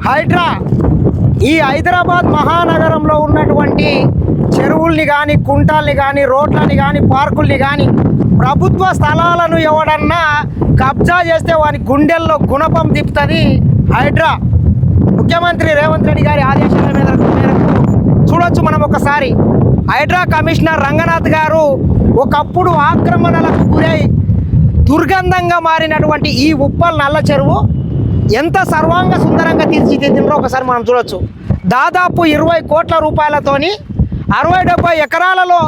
హైడ్రా ఈ హైదరాబాద్ మహానగరంలో ఉన్నటువంటి చెరువుల్ని కానీ, కుంటాల్ని కానీ, రోడ్లని కానీ, పార్కుల్ని కానీ, ప్రభుత్వ స్థలాలను ఎవడన్నా కబ్జా చేస్తే వాని గుండెల్లో గుణపం తిప్పుతుంది హైడ్రా. ముఖ్యమంత్రి రేవంత్ రెడ్డి గారి ఆదేశాల మేరకు చూడొచ్చు మనం ఒకసారి. హైడ్రా కమిషనర్ రంగనాథ్ గారు ఒకప్పుడు ఆక్రమణలకు గురై దుర్గంధంగా మారినటువంటి ఈ ఉప్పల్ నల్ల చెరువు ఎంత సర్వాంగ సుందరంగా తీర్చిదిద్దినో ఒకసారి మనం చూడొచ్చు. దాదాపు 20 కోట్ల రూపాయలతోని 60-70 ఎకరాలలో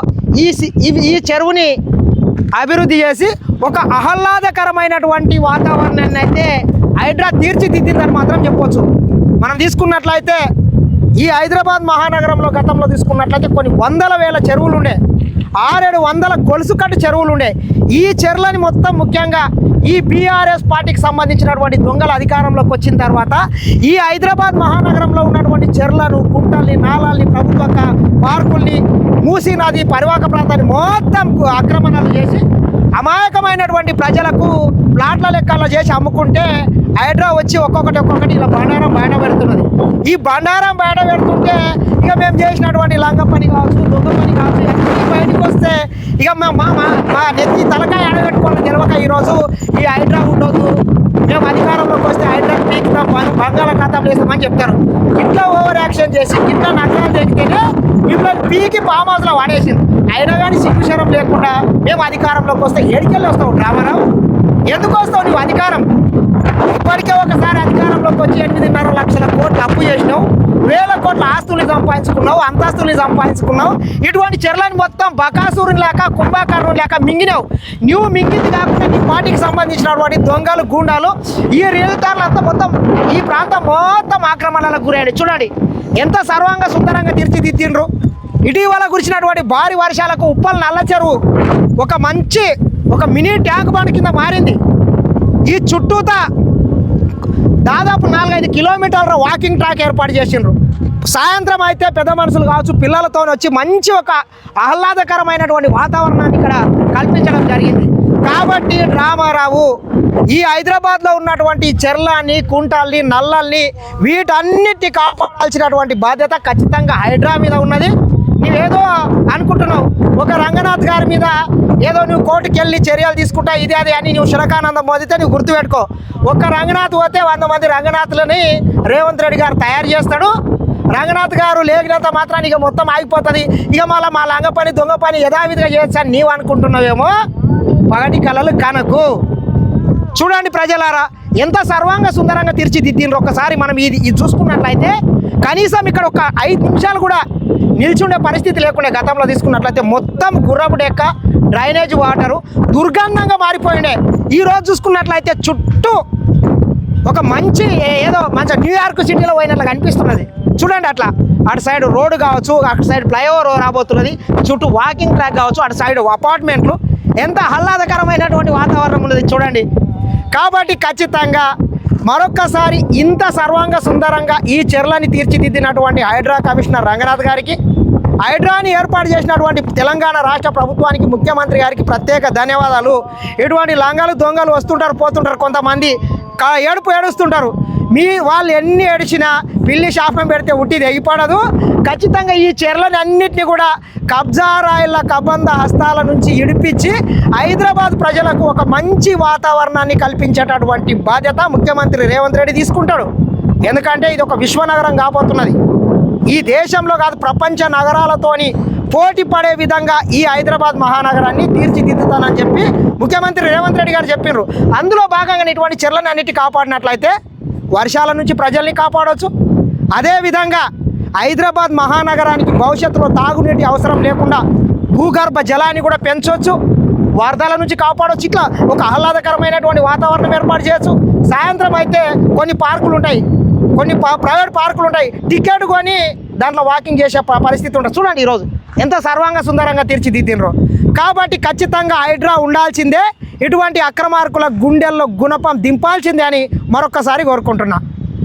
ఈ చెరువుని అభివృద్ధి చేసి ఒక ఆహ్లాదకరమైనటువంటి వాతావరణాన్ని అయితే హైడ్రా తీర్చిదిద్దిందని మాత్రం చెప్పవచ్చు. మనం తీసుకున్నట్లయితే ఈ హైదరాబాద్ మహానగరంలో గతంలో తీసుకున్నట్లయితే కొన్ని వందల వేల చెరువులు ఉండే, 600-700 గొలుసు కట్టు చెరువులు ఉండే. ఈ చెరువులని మొత్తం ముఖ్యంగా ఈ బీఆర్ఎస్ పార్టీకి సంబంధించినటువంటి దొంగల అధికారంలోకి వచ్చిన తర్వాత ఈ హైదరాబాద్ మహానగరంలో ఉన్నటువంటి చెరువులను, కుంటల్ని, నాలాల్ని, ప్రభుత్వ పార్కుల్ని, మూసీ నది పరివాహక ప్రాంతాన్ని మొత్తం ఆక్రమణలు చేసి అమాయకమైనటువంటి ప్రజలకు ప్లాట్ల లెక్కల్లో చేసి అమ్ముకుంటే హైడ్రా వచ్చి ఒక్కొక్కటి ఇలా బండారం బయట పెడుతున్నది. ఈ బండారం బయట పెడుతుంటే ఇక మేము చేసినటువంటి లంగ పని కావచ్చు, దొంగ పని కావచ్చు, బయటకు వస్తే ఇక మా నెత్తి తలకాయ ఆడబెట్టుకోవాలని తెలియక ఈరోజు ఈ హైడ్రా ఉండొద్దు, మేము అధికారంలోకి వస్తే హైడ్రా పీకుతాం, బంగాళాఖాతంలో వేస్తామని చెప్తారు. ఇట్లా ఓవర్ యాక్షన్ చేసి ఇట్లా నగరాలు తెగితేనే మిమ్మల్ని పీకి ఫామ్ హౌస్లో వాడేసింది. అయినా కానీ సిగ్గుశరం లేకుండా మేము అధికారంలోకి వస్తే ఏడికెళ్ళి వస్తావు రామారావు? ఎందుకు వస్తావు నువ్వు అధికారం? ఇప్పటికే ఒకసారి అధికారంలోకి వచ్చి 8.5 లక్షల కోట్లు అప్పు చేసినావు, 1000 కోట్ల ఆస్తుల్ని సంపాదించుకున్నావు, అంతస్తుల్ని సంపాదించుకున్నావు. ఇటువంటి చెర్లని మొత్తం బకాసురుని లేక కుంభాకారుని లేక మింగినావు. నువ్వు మింగింది కాకుండా నీ పార్టీకి సంబంధించినటువంటి దొంగలు, గూండాలు, ఈ రియల్టార్లంతా మొత్తం ఈ ప్రాంతం మొత్తం ఆక్రమణలకు గురయ్యాడు. చూడండి ఎంత సర్వంగా సుందరంగా తీర్చిదిద్దిండ్రు. ఇటీవల కురిసినటువంటి భారీ వర్షాలకు ఉప్పల్ నల్ల చెరువు ఒక మినీ ట్యాంక్ బండ్ కింద మారింది. ఈ చుట్టూతా దాదాపు 4-5 కిలోమీటర్ల వాకింగ్ ట్రాక్ ఏర్పాటు చేసిండ్రు. సాయంత్రం అయితే పెద్ద మనుషులు కావచ్చు పిల్లలతో వచ్చి మంచి ఒక ఆహ్లాదకరమైనటువంటి వాతావరణాన్ని ఇక్కడ కల్పించడం జరిగింది. కాబట్టి రామారావు ఈ హైదరాబాద్లో ఉన్నటువంటి చెర్లని, కుంటాల్ని, నల్లల్ని వీటన్నిటిని కాపాడాల్సినటువంటి బాధ్యత ఖచ్చితంగా హైడ్రా మీద ఉన్నది. నువ్వేదో అనుకుంటున్నావు ఒక రంగనాథ్ గారి మీద ఏదో నువ్వు కోర్టుకి వెళ్ళి చర్యలు తీసుకుంటా ఇది అది అని నువ్వు శునకానందం మోదితే నువ్వు గుర్తుపెట్టుకో. ఒక్క రంగనాథ్ పోతే 100 మంది రంగనాథ్లని రేవంత్ రెడ్డి గారు తయారు చేస్తాడు. రంగనాథ్ గారు లేగినంత మాత్రాన్ని ఇక మొత్తం ఆగిపోతుంది. ఇక మళ్ళీ మా లంగ పని, దొంగ పని యథావిధిగా చేయొచ్చని నీవు అనుకుంటున్నావేమో. పగటి కళలు కనకు. చూడండి ప్రజలారా ఎంత సర్వాంగ సుందరంగా తీర్చిదిద్దిండ్రు. ఒక్కసారి మనం ఇది చూసుకున్నట్లయితే కనీసం ఇక్కడ ఒక 5 నిమిషాలు కూడా నిల్చుండే పరిస్థితి లేకుండా గతంలో తీసుకున్నట్లయితే మొత్తం గుర్రపు డెక్క, డ్రైనేజ్ వాటరు దుర్గంధంగా మారిపోయిండే. ఈరోజు చూసుకున్నట్లయితే చుట్టూ ఒక మంచి న్యూయార్క్ సిటీలో పోయినట్లుగా అనిపిస్తున్నది. చూడండి అట్లా అటు సైడ్ రోడ్డు కావచ్చు, అటు సైడ్ ఫ్లైఓవర్ రాబోతున్నది, చుట్టూ వాకింగ్ ట్రాక్ కావచ్చు, అటు సైడ్ అపార్ట్మెంట్లు, ఎంత ఆహ్లాదకరమైనటువంటి వాతావరణం ఉన్నది చూడండి. కాబట్టి ఖచ్చితంగా మరొక్కసారి ఇంత సర్వాంగ సుందరంగా ఈ చెర్లని తీర్చిదిద్దినటువంటి హైడ్రా కమిషనర్ రంగనాథ్ గారికి, హైడ్రాని ఏర్పాటు చేసినటువంటి తెలంగాణ రాష్ట్ర ప్రభుత్వానికి, ముఖ్యమంత్రి గారికి ప్రత్యేక ధన్యవాదాలు. ఇటువంటి లంగాలు దొంగలు వస్తుంటారు పోతుంటారు, కొంతమంది ఏడుస్తుంటారు. వాళ్ళు ఎన్ని ఏడిచినా పిల్లి శాపం పెడితే ఉట్టి తెగిపడదు. ఖచ్చితంగా ఈ చెర్లని అన్నింటినీ కూడా కబ్జా రాయిల కబంధ హస్తాల నుంచి ఇడిపించి హైదరాబాద్ ప్రజలకు ఒక మంచి వాతావరణాన్ని కల్పించేటటువంటి బాధ్యత ముఖ్యమంత్రి రేవంత్ రెడ్డి తీసుకుంటాడు. ఎందుకంటే ఇది ఒక విశ్వనగరం కాబోతున్నది. ఈ దేశంలో కాదు ప్రపంచ నగరాలతోని పోటీ పడే విధంగా ఈ హైదరాబాద్ మహానగరాన్ని తీర్చిదిద్దుతానని చెప్పి ముఖ్యమంత్రి రేవంత్ రెడ్డి గారు చెప్పినారు. అందులో భాగంగా ఇటువంటి చెర్లని అన్నిటి కాపాడినట్లయితే వర్షాల నుంచి ప్రజల్ని కాపాడవచ్చు. అదేవిధంగా హైదరాబాద్ మహానగరానికి భవిష్యత్తులో తాగునీటి అవసరం లేకుండా భూగర్భ జలాన్ని కూడా పెంచవచ్చు, వరదల నుంచి కాపాడవచ్చు. ఇట్లా ఒక ఆహ్లాదకరమైనటువంటి వాతావరణం ఏర్పాటు చేయొచ్చు. సాయంత్రం అయితే కొన్ని పార్కులు ఉంటాయి, కొన్ని ప్రైవేట్ పార్కులు ఉంటాయి, టికెట్ కొని దాంట్లో వాకింగ్ చేసే పరిస్థితి ఉంటుంది. చూడండి ఈరోజు ఎంత సర్వాంగ సుందరంగా తీర్చిదిద్దినరో. కాబట్టి ఖచ్చితంగా హైడ్రా ఉండాల్సిందే. ఇటువంటి అక్రమార్కుల గుండెల్లో గుణపం దింపాల్సిందే అని మరొక్కసారి కోరుకుంటున్నా.